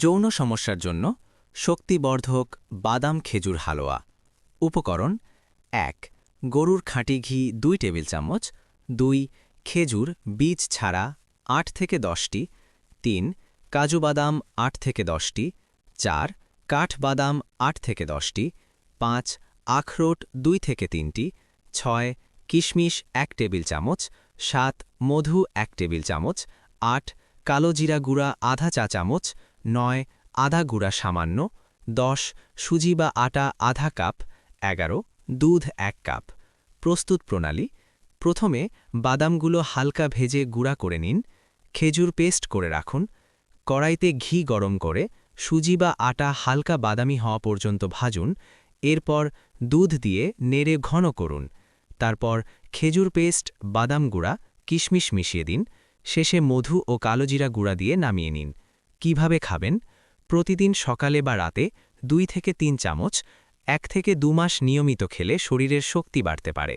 যৌন সমস্যার জন্য শক্তিবর্ধক বাদাম খেজুর হালুয়া। উপকরণ: ১ গরুর খাঁটি ঘি ২ টেবিল চামচ, ২ খেজুর বীজ ছাড়া ৮ থেকে ১০টি, ৩ কাজু বাদাম ৮ থেকে ১০টি, ৪ কাঠবাদাম ৮ থেকে 10টি, ৫ আখরোট ২ থেকে ৩টি, ৬ কিশমিশ ১ টেবিল চামচ, ৭ মধু ১ টেবিল চামচ, ৮ কালো জিরা গুঁড়া আধা চা চামচ, ৯ আদা গুঁড়া সামান্য, ১০ সুজি বা আটা আধা কাপ, ১১ দুধ ১ কাপ। প্রস্তুত প্রণালী: প্রথমে বাদামগুলো হালকা ভেজে গুঁড়া করে নিন, খেজুর পেস্ট করে রাখুন, কড়াইতে ঘি গরম করে সুজি বা আটা হালকা বাদামি হওয়া পর্যন্ত ভাজুন, এরপর দুধ দিয়ে নেড়ে ঘন করুন, তারপর খেজুর পেস্ট, বাদাম গুঁড়া, কিশমিশ মিশিয়ে দিন, শেষে মধু ও কালোজিরা গুঁড়া দিয়ে নামিয়ে নিন। কিভাবে খাবেন? প্রতিদিন সকালে বা রাতে ২ থেকে ৩ চামচ, ১ থেকে ২ মাস নিয়মিত খেলে শরীরের শক্তি বাড়তে পারে।